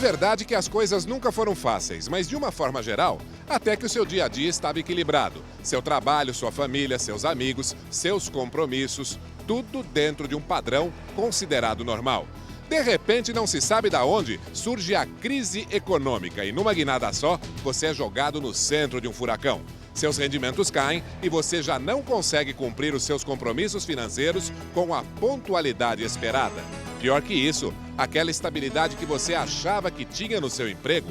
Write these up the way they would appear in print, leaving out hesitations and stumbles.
verdade que as coisas nunca foram fáceis, mas de uma forma geral, até que o seu dia a dia estava equilibrado. Seu trabalho, sua família, seus amigos, seus compromissos, tudo dentro de um padrão considerado normal. De repente, não se sabe de onde surge a crise econômica e numa guinada só, você é jogado no centro de um furacão. Seus rendimentos caem e você já não consegue cumprir os seus compromissos financeiros com a pontualidade esperada. Pior que isso, aquela estabilidade que você achava que tinha no seu emprego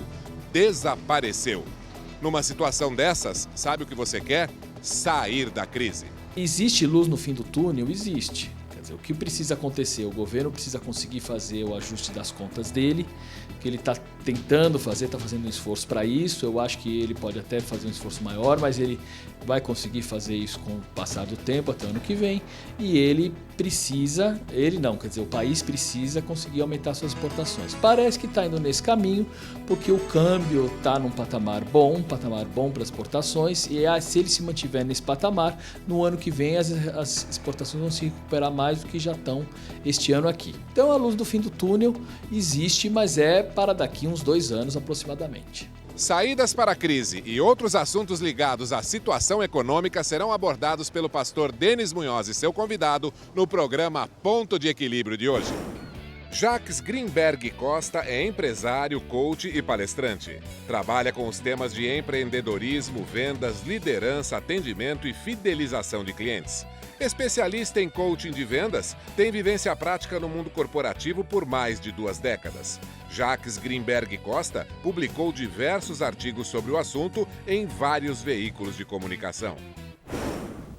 desapareceu. Numa situação dessas, sabe o que você quer? Sair da crise. Existe luz no fim do túnel? Existe. Quer dizer, o que precisa acontecer? O governo precisa conseguir fazer o ajuste das contas dele, que ele está tentando fazer, está fazendo um esforço para isso. Eu acho que ele pode até fazer um esforço maior, mas ele vai conseguir fazer isso com o passar do tempo, até ano que vem. E ele precisa, o país precisa conseguir aumentar suas exportações. Parece que está indo nesse caminho, porque o câmbio está num patamar bom para exportações, e se ele se mantiver nesse patamar, no ano que vem as exportações vão se recuperar mais do que já estão este ano aqui. Então a luz do fim do túnel existe, mas é para daqui uns 2 anos aproximadamente. Saídas para a crise e outros assuntos ligados à situação econômica serão abordados pelo pastor Denis Munhoz e seu convidado no programa Ponto de Equilíbrio de hoje. Jacques Greenberg Costa é empresário, coach e palestrante. Trabalha com os temas de empreendedorismo, vendas, liderança, atendimento e fidelização de clientes. Especialista em coaching de vendas, tem vivência prática no mundo corporativo por mais de 2 décadas. Jacques Greenberg Costa publicou diversos artigos sobre o assunto em vários veículos de comunicação.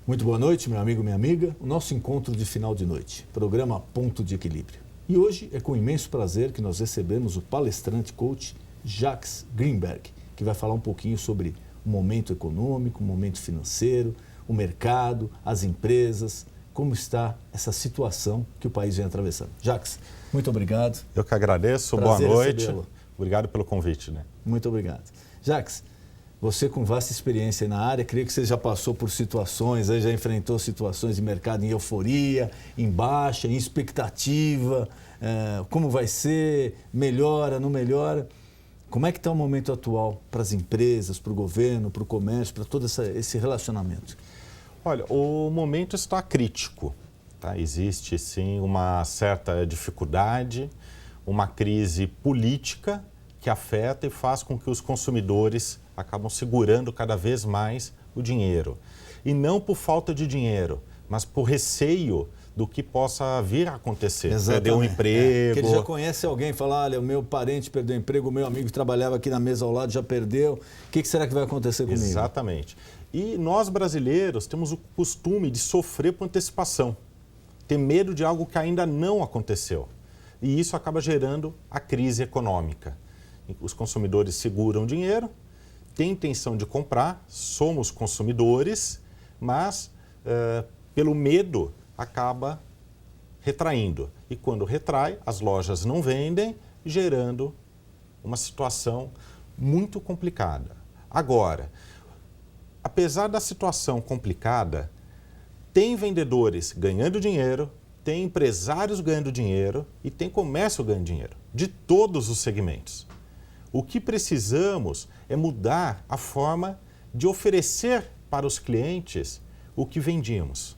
Muito boa noite, meu amigo, minha amiga. O nosso encontro de final de noite, programa Ponto de Equilíbrio. E hoje é com imenso prazer que nós recebemos o palestrante coach Jacques Greenberg, que vai falar um pouquinho sobre o momento econômico, o momento financeiro, o mercado, as empresas, como está essa situação que o país vem atravessando. Jacques, muito obrigado. Eu que agradeço, Prazer boa noite. recebê-lo. Obrigado pelo convite. Muito obrigado. Jacques, você com vasta experiência na área, creio que você já passou por situações, já enfrentou situações de mercado em euforia, em baixa, em expectativa, como vai ser, melhora, não melhora. Como é que está o momento atual para as empresas, para o governo, para o comércio, para todo esse relacionamento? Olha, o momento está crítico. Tá? Existe, sim, uma certa dificuldade, uma crise política que afeta e faz com que os consumidores acabam segurando cada vez mais o dinheiro. E não por falta de dinheiro, mas por receio do que possa vir a acontecer. Exatamente. Perder um emprego. Porque ele já conhece alguém, fala, olha, o meu parente perdeu o emprego, o meu amigo que trabalhava aqui na mesa ao lado já perdeu. O que será que vai acontecer comigo? Exatamente. E nós brasileiros temos o costume de sofrer por antecipação, ter medo de algo que ainda não aconteceu. E isso acaba gerando a crise econômica. Os consumidores seguram dinheiro, têm intenção de comprar, somos consumidores, mas pelo medo acaba retraindo. E quando retrai, as lojas não vendem, gerando uma situação muito complicada. Agora, apesar da situação complicada, tem vendedores ganhando dinheiro, tem empresários ganhando dinheiro e tem comércio ganhando dinheiro, de todos os segmentos. O que precisamos é mudar a forma de oferecer para os clientes o que vendíamos.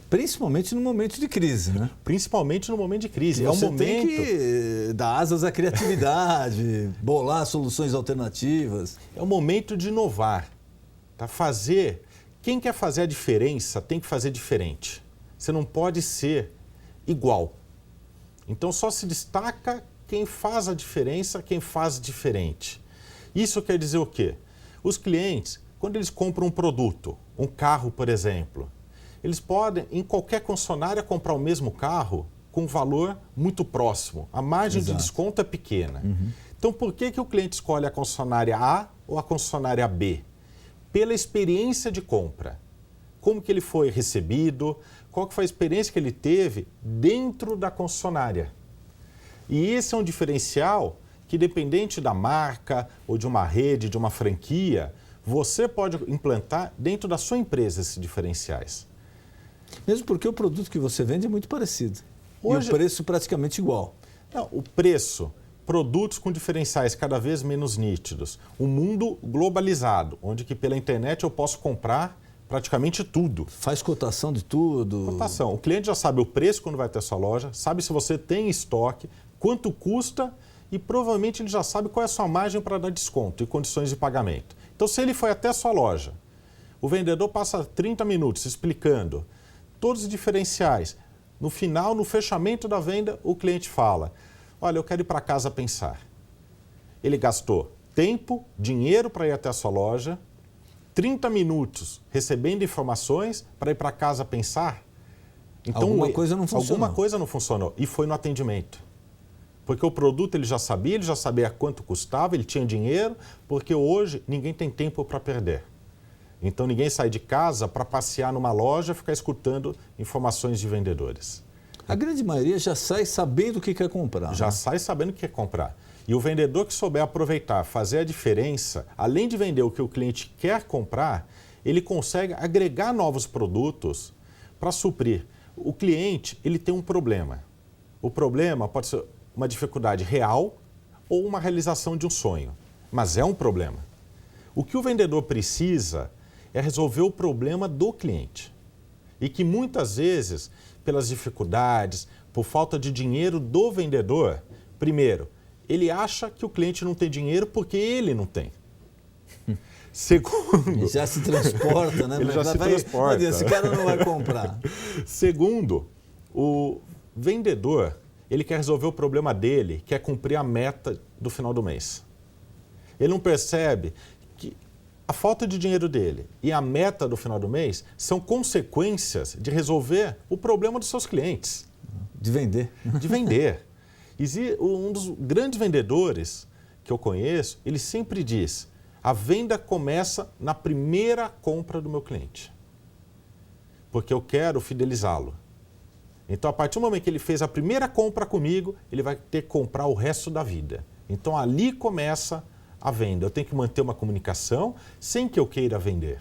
Principalmente no momento de crise, né? Principalmente no momento de crise. É um momento tem que dar asas à criatividade, bolar soluções alternativas. É o momento de inovar. Tá? Quem quer fazer a diferença tem que fazer diferente. Você não pode ser igual. Então só se destaca quem faz a diferença, quem faz diferente. Isso quer dizer o quê? Os clientes, quando eles compram um produto, um carro, por exemplo, eles podem, em qualquer concessionária, comprar o mesmo carro com um valor muito próximo. A margem de desconto é pequena. Então, por que o cliente escolhe a concessionária A ou a concessionária B? Pela experiência de compra. Como que ele foi recebido, qual que foi a experiência que ele teve dentro da concessionária. E esse é um diferencial que, dependente da marca ou de uma rede, de uma franquia, você pode implantar dentro da sua empresa esses diferenciais. Mesmo porque o produto que você vende é muito parecido. Hoje, e o preço praticamente igual. Não, o preço produtos com diferenciais cada vez menos nítidos, um mundo globalizado, onde que pela internet eu posso comprar praticamente tudo. Faz cotação de tudo. Cotação. O cliente já sabe o preço quando vai ter sua loja, sabe se você tem estoque, quanto custa e provavelmente ele já sabe qual é a sua margem para dar desconto e condições de pagamento. Então, se ele foi até a sua loja, o vendedor passa 30 minutos explicando todos os diferenciais. No final, no fechamento da venda, o cliente fala: olha, eu quero ir para casa pensar. Ele gastou tempo, dinheiro para ir até a sua loja, 30 minutos recebendo informações para ir para casa pensar. Então, alguma coisa não funcionou. Alguma coisa não funcionou. E foi no atendimento. Porque o produto ele já sabia quanto custava, ele tinha dinheiro, porque hoje ninguém tem tempo para perder. Então ninguém sai de casa para passear numa loja e ficar escutando informações de vendedores. A grande maioria já sai sabendo o que quer comprar. Já sai sabendo o que quer comprar. E o vendedor que souber aproveitar, fazer a diferença, além de vender o que o cliente quer comprar, ele consegue agregar novos produtos para suprir. O cliente ele tem um problema. O problema pode ser uma dificuldade real ou uma realização de um sonho, mas é um problema. O que o vendedor precisa é resolver o problema do cliente. E que muitas vezes, pelas dificuldades, por falta de dinheiro do vendedor, primeiro, ele acha que o cliente não tem dinheiro porque ele não tem. Segundo... Ele já se transporta, né? Ele já se transporta. Esse cara não vai comprar. Segundo, o vendedor, ele quer resolver o problema dele, quer cumprir a meta do final do mês. Ele não percebe que a falta de dinheiro dele e a meta do final do mês são consequências de resolver o problema dos seus clientes. De vender. De vender. Um dos grandes vendedores que eu conheço, ele sempre diz: a venda começa na primeira compra do meu cliente. Porque eu quero fidelizá-lo. Então, a partir do momento que ele fez a primeira compra comigo, ele vai ter que comprar o resto da vida. Então, ali começa a venda. Eu tenho que manter uma comunicação sem que eu queira vender.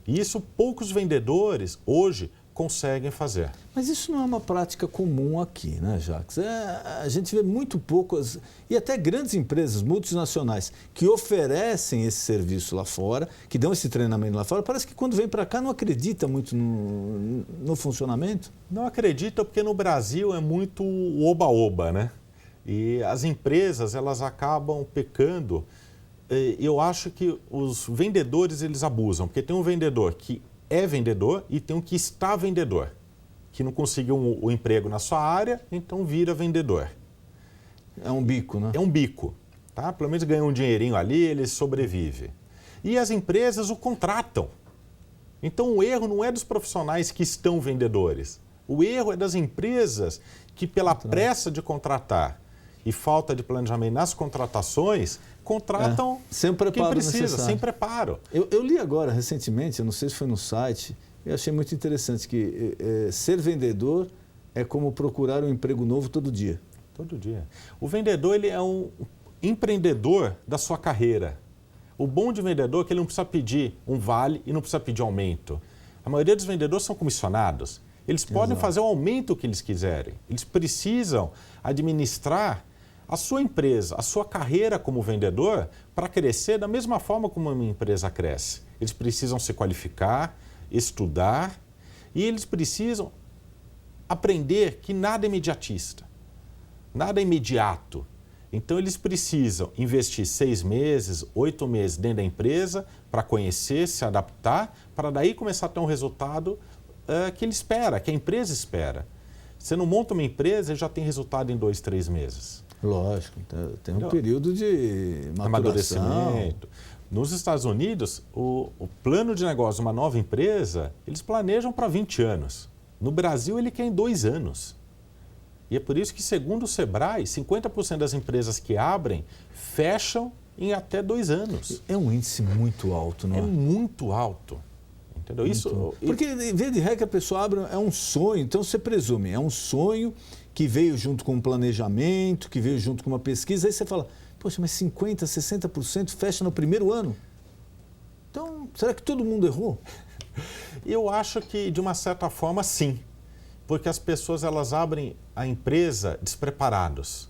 E isso poucos vendedores hoje conseguem fazer. Mas isso não é uma prática comum aqui, né, Jacques? A gente vê muito poucas, e até grandes empresas multinacionais que oferecem esse serviço lá fora, que dão esse treinamento lá fora, parece que quando vem para cá não acredita muito no funcionamento. Não acredita porque no Brasil é muito oba-oba, né? E as empresas, elas acabam pecando. Eu acho que os vendedores, eles abusam, porque tem um vendedor que é vendedor e tem um que está vendedor, que não conseguiu o emprego na sua área, então vira vendedor. É um bico, né? É um bico, tá? Pelo menos ganha um dinheirinho ali, ele sobrevive. E as empresas o contratam. Então o erro não é dos profissionais que estão vendedores. O erro é das empresas que, pela pressa de contratar e falta de planejamento nas contratações, contratam sem preparo quem precisa, necessário. sem preparo. Eu li agora, recentemente, eu não sei se foi no site, eu achei muito interessante que ser vendedor é como procurar um emprego novo todo dia. Todo dia. O vendedor, ele é um empreendedor da sua carreira. O bom de vendedor é que ele não precisa pedir um vale e não precisa pedir aumento. A maioria dos vendedores são comissionados. Eles podem fazer o aumento que eles quiserem. Eles precisam administrar a sua empresa, a sua carreira como vendedor para crescer da mesma forma como uma empresa cresce. Eles precisam se qualificar, estudar e eles precisam aprender que nada é imediatista, nada é imediato. Então eles precisam investir 6 meses, 8 meses dentro da empresa para conhecer, se adaptar, para daí começar a ter um resultado que ele espera, que a empresa espera. Você não monta uma empresa e já tem resultado em 2, 3 meses. Lógico, tem um período de amadurecimento. Nos Estados Unidos, o plano de negócio de uma nova empresa, eles planejam para 20 anos. No Brasil, ele quer em 2 anos. E é por isso que, segundo o Sebrae, 50% das empresas que abrem fecham em até 2 anos. É um índice muito alto, não é? É muito alto. Entendeu? Porque, em vez de regra, a pessoa abre, é um sonho, então você presume, é um sonho que veio junto com um planejamento, que veio junto com uma pesquisa, aí você fala, poxa, mas 50%, 60% fecha no primeiro ano? Então, será que todo mundo errou? Eu acho que, de uma certa forma, sim. Porque as pessoas elas abrem a empresa despreparados.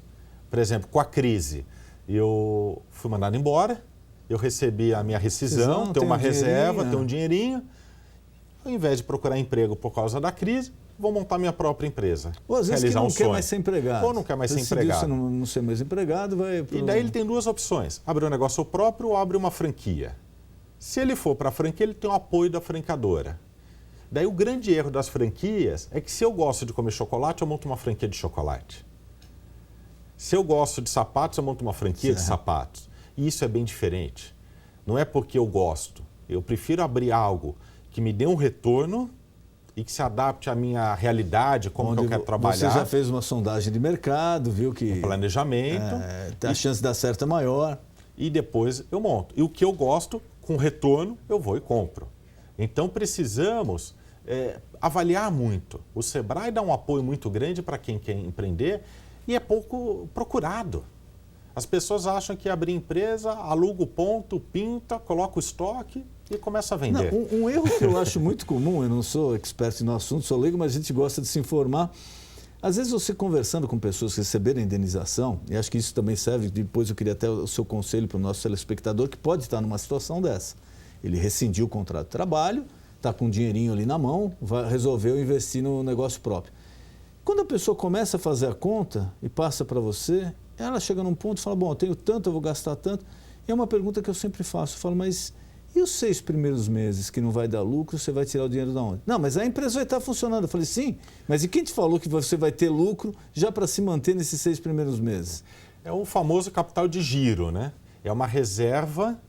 Por exemplo, com a crise, eu fui mandado embora, eu recebi a minha rescisão, tenho uma reserva, tenho um dinheirinho. Ao invés de procurar emprego por causa da crise, vou montar minha própria empresa. Ou às vezes realizar que não um quer sonho. mais ser empregado. Ou não quer mais ser Decidiu empregado. Se não ser mais empregado, vai... E daí ele tem duas opções. Abrir um negócio próprio ou abrir uma franquia. Se ele for para a franquia, ele tem o apoio da franqueadora. Daí o grande erro das franquias é que se eu gosto de comer chocolate, eu monto uma franquia de chocolate. Se eu gosto de sapatos, eu monto uma franquia de sapatos. E isso é bem diferente. Não é porque eu gosto. Eu prefiro abrir algo que me dê um retorno e que se adapte à minha realidade, como que eu quero trabalhar. Você já fez uma sondagem de mercado, viu que... Um planejamento. A chance de dar certo é maior. E depois eu monto. E o que eu gosto, com retorno, eu vou e compro. Então precisamos avaliar muito. O Sebrae dá um apoio muito grande para quem quer empreender e é pouco procurado. As pessoas acham que abrir empresa, aluga o ponto, pinta, coloca o estoque e começa a vender. Não, um erro que eu acho muito comum, eu não sou expert no assunto, sou leigo, mas a gente gosta de se informar. Às vezes você conversando com pessoas que receberam indenização, e acho que isso também serve, depois eu queria até o seu conselho para o nosso telespectador, que pode estar numa situação dessa. Ele rescindiu o contrato de trabalho, está com um dinheirinho ali na mão, resolveu investir no negócio próprio. Quando a pessoa começa a fazer a conta e passa para você, ela chega num ponto e fala, bom, eu tenho tanto, eu vou gastar tanto. E é uma pergunta que eu sempre faço, eu falo, mas e os 6 primeiros meses que não vai dar lucro, você vai tirar o dinheiro de onde? Não, mas a empresa vai estar funcionando. Eu falei, sim, mas e quem te falou que você vai ter lucro já para se manter nesses 6 primeiros meses? É o famoso capital de giro, né? É uma reserva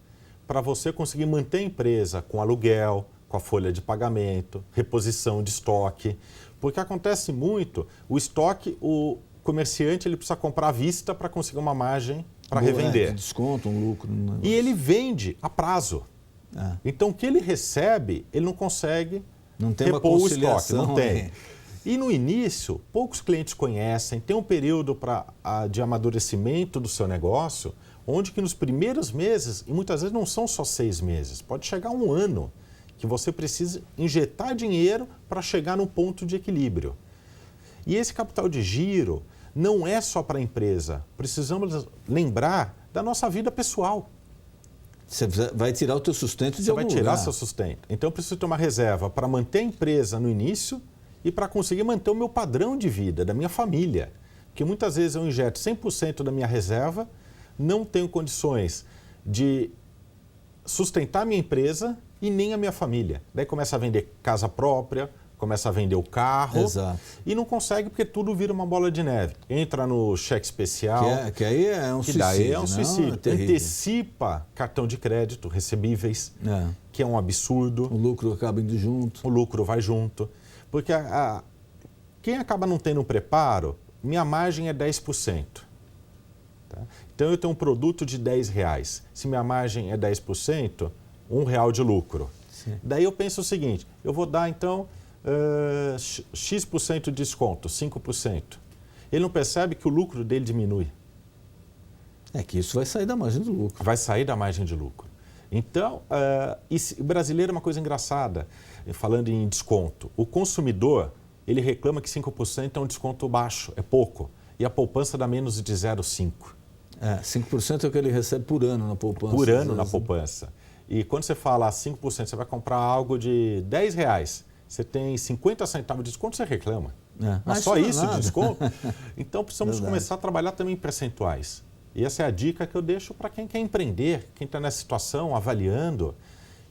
para você conseguir manter a empresa com aluguel, com a folha de pagamento, reposição de estoque. Porque acontece muito, o estoque, o comerciante ele precisa comprar à vista para conseguir uma margem para revender. Desconto, um lucro. E ele vende a prazo. Então, o que ele recebe, ele não consegue repor o estoque. Não tem. E no início, poucos clientes conhecem, tem um período de amadurecimento do seu negócio, onde que nos primeiros meses, e muitas vezes não são só 6 meses, pode chegar a 1 ano, que você precisa injetar dinheiro para chegar no ponto de equilíbrio. E esse capital de giro não é só para a empresa. Precisamos lembrar da nossa vida pessoal. Você vai tirar o teu sustento de algum lugar. Você vai tirar seu sustento. Então, eu preciso ter uma reserva para manter a empresa no início e para conseguir manter o meu padrão de vida, da minha família. Porque muitas vezes eu injeto 100% da minha reserva, não tenho condições de sustentar a minha empresa e nem a minha família. Daí começa a vender casa própria, começa a vender o carro. Exato. E não consegue porque tudo vira uma bola de neve. Entra no cheque especial. Que aí é um suicídio. Daí é um suicídio. Terrível. Antecipa cartão de crédito, recebíveis, que é um absurdo. O lucro acaba indo junto. O lucro vai junto. Porque quem acaba não tendo um preparo, minha margem é 10%. Tá? Então eu tenho um produto de R$10. Se minha margem é 10%, R$1 de lucro. Sim. Daí eu penso o seguinte, eu vou dar então X% de desconto, 5%. Ele não percebe que o lucro dele diminui. É que isso vai sair da margem do lucro. Vai sair da margem de lucro. Então, o brasileiro é uma coisa engraçada, falando em desconto. O consumidor, ele reclama que 5% é um desconto baixo, é pouco. E a poupança dá menos de 0,5%. 5% é o que ele recebe por ano na poupança. Por ano na poupança. E quando você fala 5%, você vai comprar algo de R$10, você tem 50 centavos de desconto, você reclama. Mas só isso de desconto? Então precisamos começar a trabalhar também em percentuais. E essa é a dica que eu deixo para quem quer empreender, quem está nessa situação, avaliando.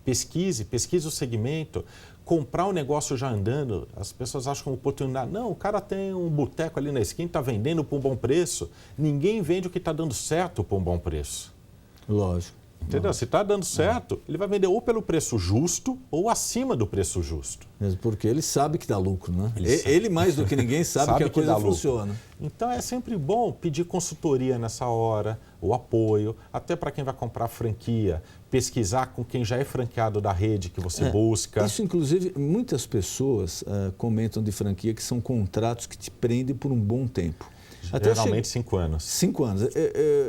Pesquise o segmento, comprar o negócio já andando. As pessoas acham uma oportunidade. Não, o cara tem um boteco ali na esquina, está vendendo por um bom preço. Ninguém vende o que está dando certo por um bom preço. Lógico. Entendeu? Se está dando certo, ele vai vender ou pelo preço justo ou acima do preço justo. Mesmo porque ele sabe que dá lucro, né? Ele mais do que ninguém sabe que a coisa funciona. Então é sempre bom pedir consultoria nessa hora, o apoio, até para quem vai comprar franquia, pesquisar com quem já é franqueado da rede que você busca. Isso, inclusive, muitas pessoas comentam de franquia que são contratos que te prendem por um bom tempo. Geralmente 5 anos. 5 anos.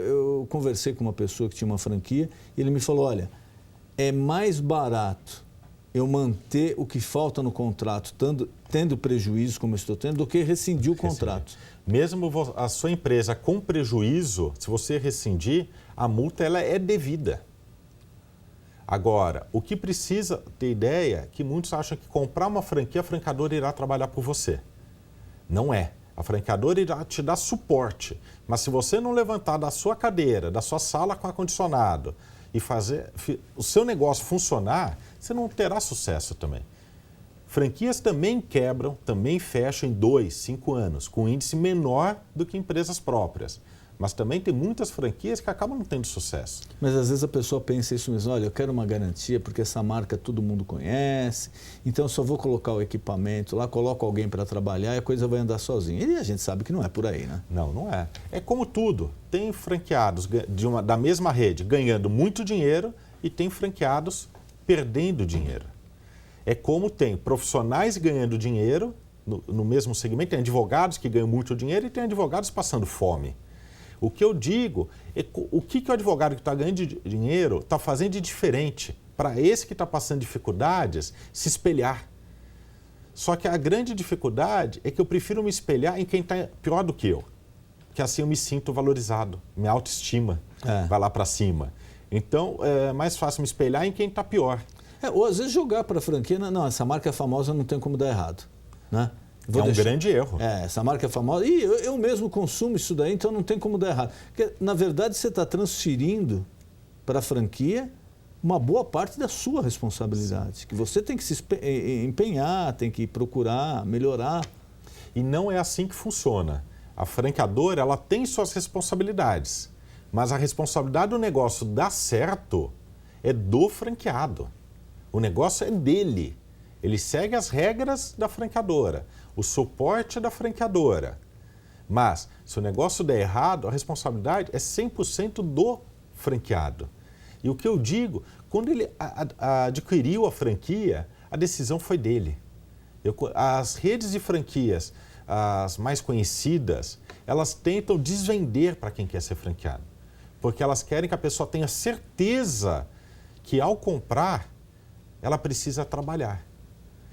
Eu conversei com uma pessoa que tinha uma franquia e ele me falou, olha, é mais barato eu manter o que falta no contrato, tendo prejuízo como eu estou tendo, do que rescindir o contrato. Mesmo a sua empresa com prejuízo, se você rescindir, a multa ela é devida. Agora, o que precisa ter ideia é que muitos acham que comprar uma franquia, a franqueadora irá trabalhar por você. Não é. A franqueadora irá te dar suporte. Mas se você não levantar da sua cadeira, da sua sala com ar-condicionado e fazer o seu negócio funcionar, você não terá sucesso também. Franquias também quebram, também fecham em 2, 5 anos, com índice menor do que empresas próprias. Mas também tem muitas franquias que acabam não tendo sucesso. Mas às vezes a pessoa pensa isso mesmo, olha, eu quero uma garantia porque essa marca todo mundo conhece, então eu só vou colocar o equipamento lá, coloco alguém para trabalhar e a coisa vai andar sozinha. E a gente sabe que não é por aí, né? Não, não é. É como tudo. Tem franqueados da mesma rede ganhando muito dinheiro e tem franqueados perdendo dinheiro. É como tem profissionais ganhando dinheiro no mesmo segmento, tem advogados que ganham muito dinheiro e tem advogados passando fome. O que eu digo é o que o advogado que está ganhando dinheiro está fazendo de diferente para esse que está passando dificuldades se espelhar. Só que a grande dificuldade é que eu prefiro me espelhar em quem está pior do que eu. Porque assim eu me sinto valorizado, minha autoestima vai lá para cima. Então é mais fácil me espelhar em quem está pior. Ou às vezes jogar para a franquia, não, essa marca é famosa, não tem como dar errado, né? Grande erro. Essa marca é famosa. E eu mesmo consumo isso daí, então não tem como dar errado. Porque, na verdade, você está transferindo para a franquia uma boa parte da sua responsabilidade, que você tem que se empenhar, tem que procurar melhorar. E não é assim que funciona. A franqueadora, ela tem suas responsabilidades, mas a responsabilidade do negócio dar certo é do franqueado. O negócio é dele. Ele segue as regras da franqueadora, o suporte da franqueadora. Mas, se o negócio der errado, a responsabilidade é 100% do franqueado. E o que eu digo, quando ele adquiriu a franquia, a decisão foi dele. As redes de franquias, as mais conhecidas, elas tentam desvender para quem quer ser franqueado. Porque elas querem que a pessoa tenha certeza que, ao comprar, ela precisa trabalhar.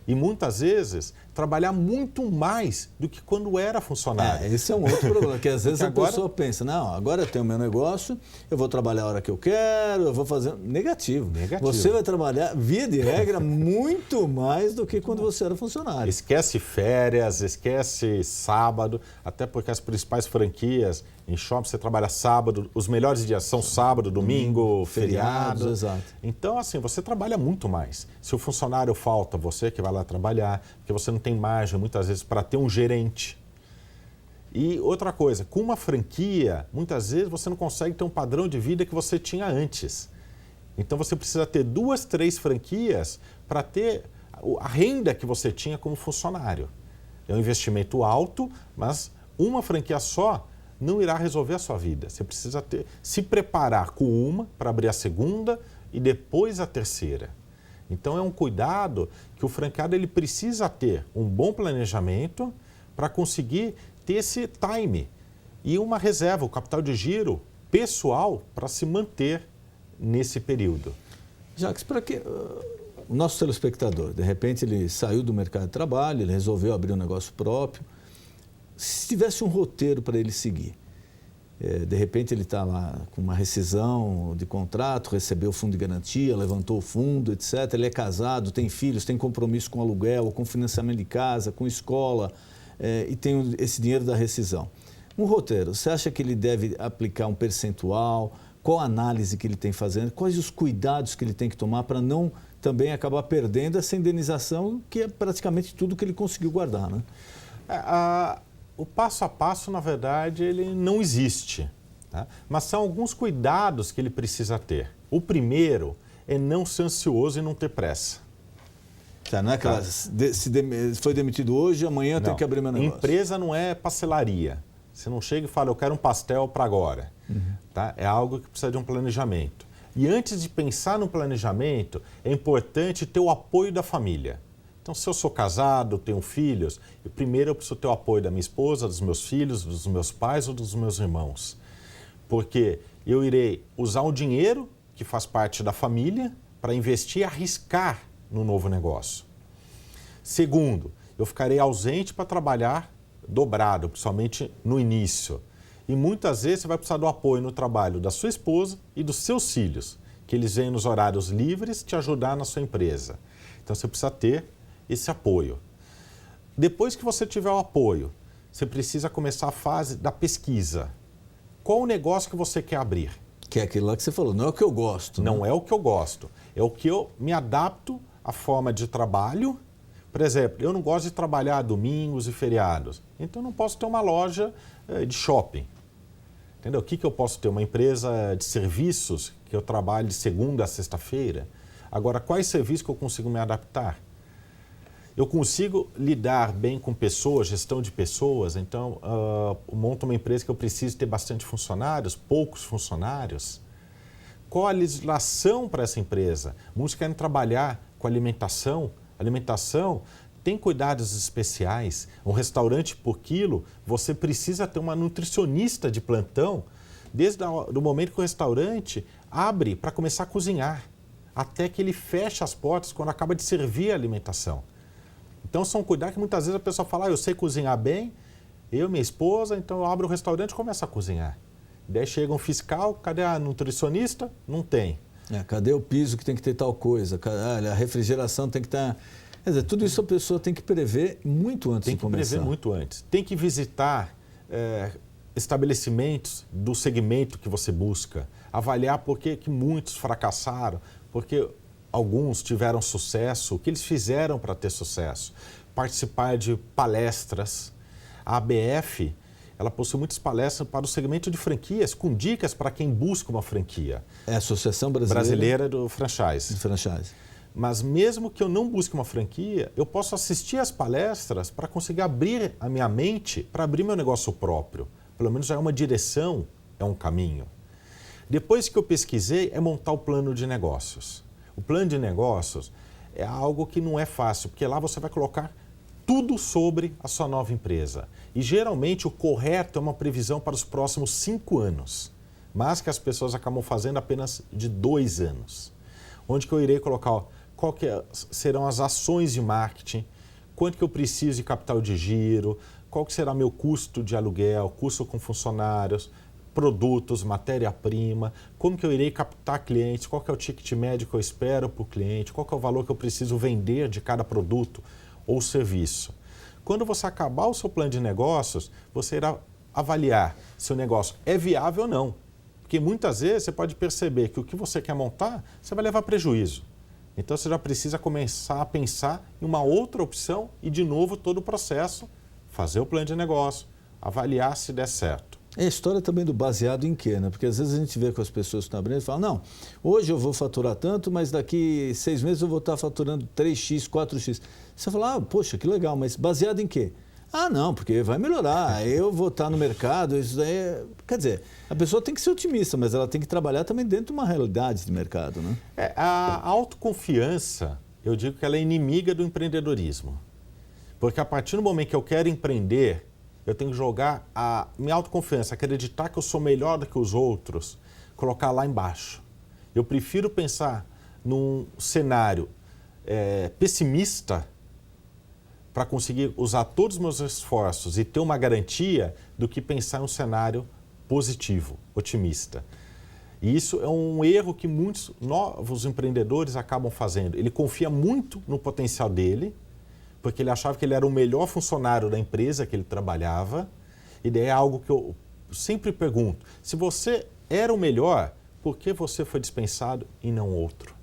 E muitas vezes trabalhar muito mais do que quando era funcionário. Esse é um outro problema, que às vezes a agora... pessoa pensa, não, agora eu tenho o meu negócio, eu vou trabalhar a hora que eu quero, eu vou fazer... Negativo. Você vai trabalhar, via de regra, muito mais do que quando você era funcionário. Esquece férias, esquece sábado, até porque as principais franquias em shopping você trabalha sábado, os melhores dias são sábado, domingo, feriado. Exato. Então, assim, você trabalha muito mais. Se o funcionário falta, você que vai lá trabalhar, porque você não tem margem, muitas vezes, para ter um gerente. E outra coisa, com uma franquia, muitas vezes você não consegue ter um padrão de vida que você tinha antes. Então, você precisa ter 2, 3 franquias para ter a renda que você tinha como funcionário. É um investimento alto, mas uma franquia só não irá resolver a sua vida. Você precisa se preparar com uma para abrir a segunda e depois a terceira. Então é um cuidado que o franqueado ele precisa ter, um bom planejamento para conseguir ter esse time e uma reserva, o capital de giro pessoal para se manter nesse período. Jacques, para que o nosso telespectador, de repente ele saiu do mercado de trabalho, ele resolveu abrir um negócio próprio, se tivesse um roteiro para ele seguir, de repente ele está lá com uma rescisão de contrato, recebeu o fundo de garantia, levantou o fundo, etc. Ele é casado, tem filhos, tem compromisso com aluguel, com financiamento de casa, com escola, e tem esse dinheiro da rescisão. Um roteiro, você acha que ele deve aplicar um percentual? Qual a análise que ele tem fazendo? Quais os cuidados que ele tem que tomar para não também acabar perdendo essa indenização, que é praticamente tudo que ele conseguiu guardar, né? O passo a passo, na verdade, ele não existe, tá? Mas são alguns cuidados que ele precisa ter. O primeiro é não ser ansioso e não ter pressa. Tá, não é aquela, foi demitido hoje, amanhã eu tenho que abrir meu negócio. Empresa não é pastelaria. Você não chega e fala, eu quero um pastel para agora. Tá? É algo que precisa de um planejamento. E antes de pensar no planejamento, é importante ter o apoio da família. Então, se eu sou casado, tenho filhos, primeiro eu preciso ter o apoio da minha esposa, dos meus filhos, dos meus pais ou dos meus irmãos. Porque eu irei usar o dinheiro que faz parte da família para investir e arriscar no novo negócio. Segundo, eu ficarei ausente para trabalhar dobrado, principalmente no início. E muitas vezes você vai precisar do apoio no trabalho da sua esposa e dos seus filhos, que eles vêm nos horários livres te ajudar na sua empresa. Então você precisa ter esse apoio. Depois que você tiver o apoio, você precisa começar a fase da pesquisa. Qual o negócio que você quer abrir? Que é aquilo lá que você falou, não é o que eu gosto. Não né? é o que eu gosto, é o que eu me adapto à forma de trabalho. Por exemplo, eu não gosto de trabalhar domingos e feriados, então eu não posso ter uma loja de shopping. Entendeu? O que eu posso ter? Uma empresa de serviços que eu trabalho de segunda a sexta-feira. Agora, quais serviços que eu consigo me adaptar? Eu consigo lidar bem com pessoas, gestão de pessoas, então monto uma empresa que eu preciso ter bastante funcionários, poucos funcionários. Qual a legislação para essa empresa? Muitos querem trabalhar com alimentação. Alimentação tem cuidados especiais. Um restaurante por quilo, você precisa ter uma nutricionista de plantão desde o momento que o restaurante abre para começar a cozinhar, até que ele fecha as portas quando acaba de servir a alimentação. Então são cuidados que muitas vezes a pessoa fala, eu sei cozinhar bem, eu, minha esposa, então eu abro o restaurante e começo a cozinhar. Daí chega um fiscal, cadê a nutricionista? Não tem. Cadê o piso que tem que ter tal coisa? A refrigeração tem que estar... Quer dizer, tudo isso a pessoa tem que prever muito antes de começar. Tem que prever muito antes. Tem que visitar estabelecimentos do segmento que você busca, avaliar por que muitos fracassaram, porque alguns tiveram sucesso, o que eles fizeram para ter sucesso. Participar de palestras. A ABF, ela possui muitas palestras para o segmento de franquias, com dicas para quem busca uma franquia. É a Associação Brasileira do Franchise. De franchise. Mas mesmo que eu não busque uma franquia, eu posso assistir às palestras para conseguir abrir a minha mente para abrir meu negócio próprio. Pelo menos já é uma direção, é um caminho. Depois que eu pesquisei, é montar o plano de negócios. O plano de negócios é algo que não é fácil, porque lá você vai colocar tudo sobre a sua nova empresa. E geralmente o correto é uma previsão para os próximos 5 anos, mas que as pessoas acabam fazendo apenas de 2 anos. Onde que eu irei colocar serão as ações de marketing, quanto que eu preciso de capital de giro, qual que será meu custo de aluguel, custo com funcionários, produtos, matéria-prima, como que eu irei captar clientes, qual que é o ticket médio que eu espero para o cliente, qual que é o valor que eu preciso vender de cada produto ou serviço. Quando você acabar o seu plano de negócios, você irá avaliar se o negócio é viável ou não. Porque muitas vezes você pode perceber que o que você quer montar, você vai levar prejuízo. Então você já precisa começar a pensar em uma outra opção e, de novo, todo o processo, fazer o plano de negócio, avaliar se der certo. É a história também do baseado em quê, né? Porque às vezes a gente vê com as pessoas que estão abrindo e falam, não, hoje eu vou faturar tanto, mas daqui 6 meses eu vou estar faturando 3x, 4x. Você fala, poxa, que legal, mas baseado em quê? Não, porque vai melhorar, eu vou estar no mercado, isso daí... Quer dizer, a pessoa tem que ser otimista, mas ela tem que trabalhar também dentro de uma realidade de mercado, né? A autoconfiança, eu digo que ela é inimiga do empreendedorismo. Porque a partir do momento que eu quero empreender, eu tenho que jogar a minha autoconfiança, acreditar que eu sou melhor do que os outros, colocar lá embaixo. Eu prefiro pensar num cenário pessimista para conseguir usar todos os meus esforços e ter uma garantia do que pensar em um cenário positivo, otimista. E isso é um erro que muitos novos empreendedores acabam fazendo. Ele confia muito no potencial dele, porque ele achava que ele era o melhor funcionário da empresa que ele trabalhava. E daí é algo que eu sempre pergunto. Se você era o melhor, por que você foi dispensado e não outro?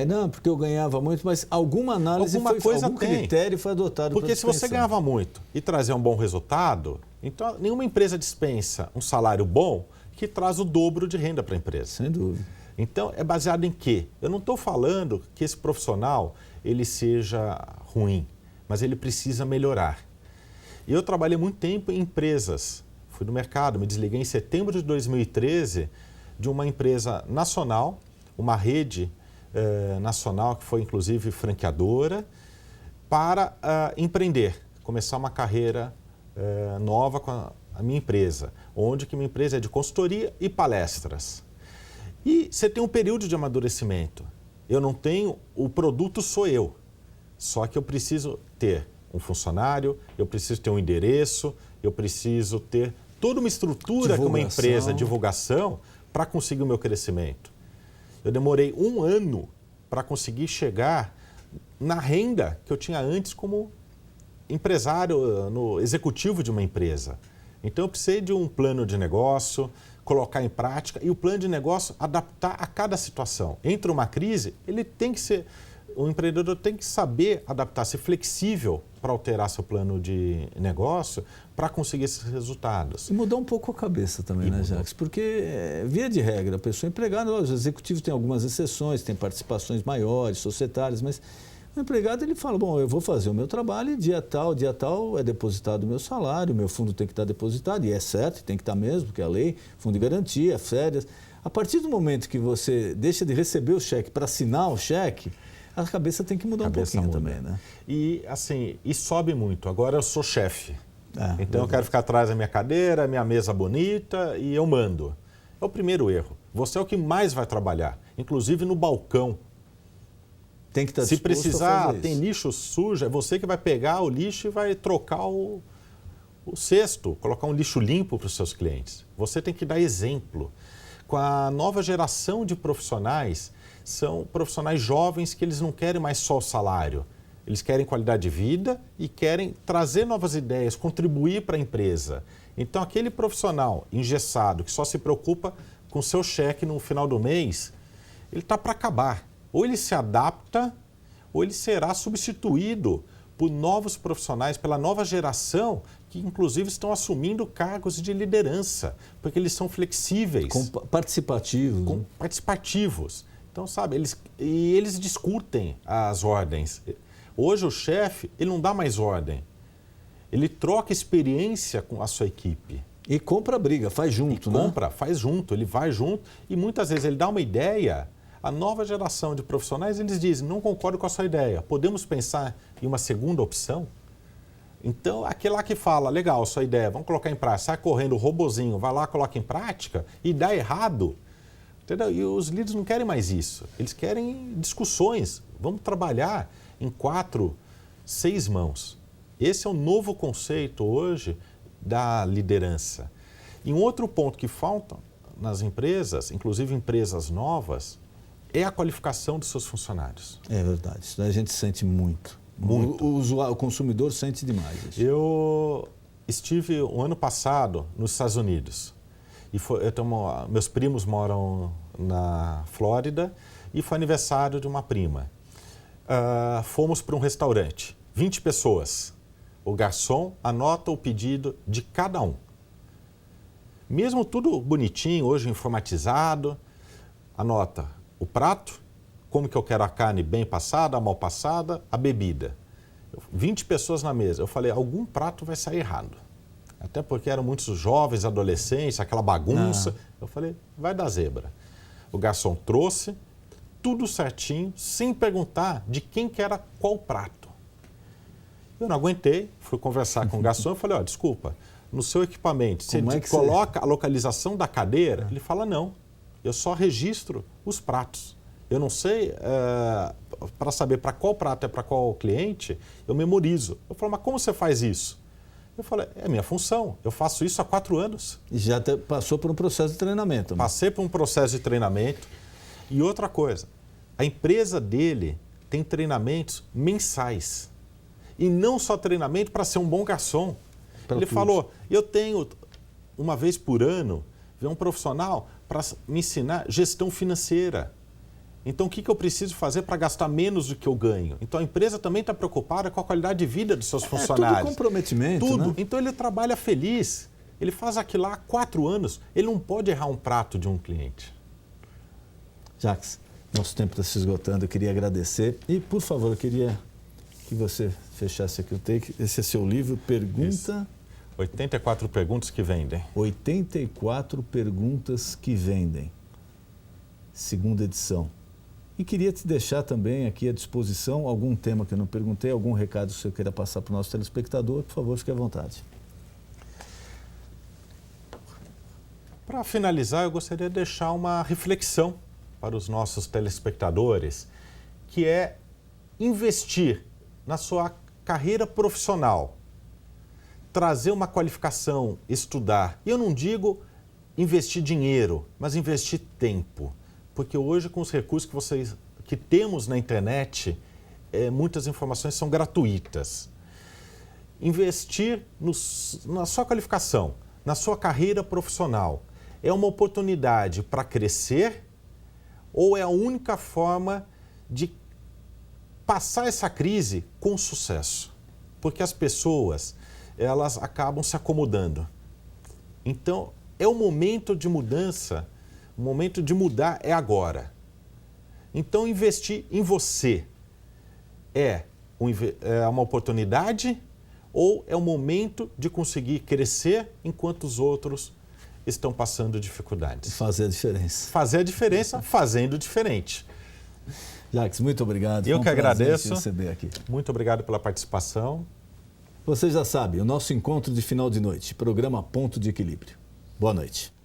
Não, porque eu ganhava muito, mas alguma análise, algum critério foi adotado. Porque se você ganhava muito e trazia um bom resultado, então nenhuma empresa dispensa um salário bom que traz o dobro de renda para a empresa. Sem dúvida. Então, é baseado em quê? Eu não estou falando que esse profissional ele seja ruim, mas ele precisa melhorar. E eu trabalhei muito tempo em empresas. Fui no mercado, me desliguei em setembro de 2013 de uma empresa nacional, uma rede nacional que foi inclusive franqueadora, para empreender, começar uma carreira nova com a minha empresa, onde que minha empresa é de consultoria e palestras. E você tem um período de amadurecimento. Eu não tenho, o produto sou eu, só que eu preciso ter um funcionário, eu preciso ter um endereço, eu preciso ter toda uma estrutura que uma empresa, divulgação, para conseguir o meu crescimento. Eu demorei 1 ano para conseguir chegar na renda que eu tinha antes como empresário, no executivo de uma empresa. Então eu precisei de um plano de negócio, colocar em prática e o plano de negócio adaptar a cada situação. Entra uma crise, o empreendedor tem que saber adaptar, ser flexível para alterar seu plano de negócio para conseguir esses resultados. E mudar um pouco a cabeça também, né, Jacques? Porque, via de regra, a pessoa empregada, os executivos têm algumas exceções, têm participações maiores, societárias, mas o empregado ele fala, bom, eu vou fazer o meu trabalho e dia tal é depositado o meu salário, o meu fundo tem que estar depositado, e é certo, tem que estar mesmo, porque é a lei, fundo de garantia, férias. A partir do momento que você deixa de receber o cheque para assinar o cheque, a cabeça tem que mudar um pouquinho também, né? E assim, e sobe muito. Agora eu sou chefe. Então eu quero ficar atrás da minha cadeira, minha mesa bonita e eu mando. É o primeiro erro. Você é o que mais vai trabalhar, inclusive no balcão. Tem que estar Se precisar, tem isso. lixo sujo, é você que vai pegar o lixo e vai trocar o cesto, colocar um lixo limpo para os seus clientes. Você tem que dar exemplo. Com a nova geração de profissionais, são profissionais jovens que eles não querem mais só o salário. Eles querem qualidade de vida e querem trazer novas ideias, contribuir para a empresa. Então, aquele profissional engessado que só se preocupa com o seu cheque no final do mês, ele está para acabar. Ou ele se adapta, ou ele será substituído por novos profissionais, pela nova geração, que inclusive estão assumindo cargos de liderança, porque eles são flexíveis. Participativos. Participativos. Então, sabe, eles discutem as ordens. Hoje o chefe, ele não dá mais ordem. Ele troca experiência com a sua equipe. E compra a briga, faz junto, né? Faz junto, ele vai junto e muitas vezes ele dá uma ideia. A nova geração de profissionais, eles dizem, não concordo com a sua ideia, podemos pensar em uma segunda opção? Então, aquele lá que fala, legal, sua ideia, vamos colocar em prática, sai correndo o robozinho, vai lá, coloca em prática e dá errado. Entendeu? E os líderes não querem mais isso, eles querem discussões, vamos trabalhar em 4, 6 mãos. Esse é o novo conceito hoje da liderança. E um outro ponto que falta nas empresas, inclusive empresas novas, é a qualificação dos seus funcionários. É verdade, isso a gente sente muito. Muito. O consumidor sente demais isso. Eu estive o ano passado nos Estados Unidos. E meus primos moram na Flórida e foi aniversário de uma prima. Fomos para um restaurante, 20 pessoas. O garçom anota o pedido de cada um. Mesmo tudo bonitinho, hoje informatizado, anota o prato, como que eu quero a carne bem passada, mal passada, a bebida. 20 pessoas na mesa. Eu falei, algum prato vai sair errado. Até porque eram muitos jovens, adolescentes, aquela bagunça. Eu falei, vai dar zebra. O garçom trouxe tudo certinho, sem perguntar de quem que era qual prato. Eu não aguentei, fui conversar com o garçom e falei, desculpa, no seu equipamento, você coloca a localização da cadeira? Ele fala, não, eu só registro os pratos. Eu não sei, para saber para qual prato é para qual cliente, eu memorizo. Eu falo, mas como você faz isso? Eu falei, é minha função, eu faço isso há 4 anos. E já passou por um processo de treinamento, né? Passei por um processo de treinamento. E outra coisa, a empresa dele tem treinamentos mensais. E não só treinamento para ser um bom garçom. Ele falou, eu tenho, uma vez por ano, um profissional para me ensinar gestão financeira. Então, o que eu preciso fazer para gastar menos do que eu ganho? Então, a empresa também está preocupada com a qualidade de vida dos seus funcionários. Tudo comprometimento, tudo. Né? Então, ele trabalha feliz. Ele faz aquilo lá há 4 anos. Ele não pode errar um prato de um cliente. Jacques, nosso tempo está se esgotando. Eu queria agradecer. E, por favor, eu queria que você fechasse aqui o take. Esse é seu livro, Pergunta... Isso. 84 perguntas que vendem. 84 perguntas que vendem. 2ª edição. E queria te deixar também aqui à disposição algum tema que eu não perguntei, algum recado que você queira passar para o nosso telespectador, por favor, fique à vontade. Para finalizar, eu gostaria de deixar uma reflexão para os nossos telespectadores, que é investir na sua carreira profissional, trazer uma qualificação, estudar. E eu não digo investir dinheiro, mas investir tempo. Porque hoje, com os recursos que temos na internet, muitas informações são gratuitas. Investir na sua qualificação, na sua carreira profissional, é uma oportunidade para crescer ou é a única forma de passar essa crise com sucesso? Porque as pessoas, elas acabam se acomodando. Então, é o momento de mudança, o momento de mudar é agora. Então, investir em você é uma oportunidade ou é o momento de conseguir crescer enquanto os outros estão passando dificuldades? Fazer a diferença. Fazer a diferença fazendo diferente. Jacques, muito obrigado. Eu que agradeço. Te receber aqui. Muito obrigado pela participação. Você já sabe, o nosso encontro de final de noite, programa Ponto de Equilíbrio. Boa noite.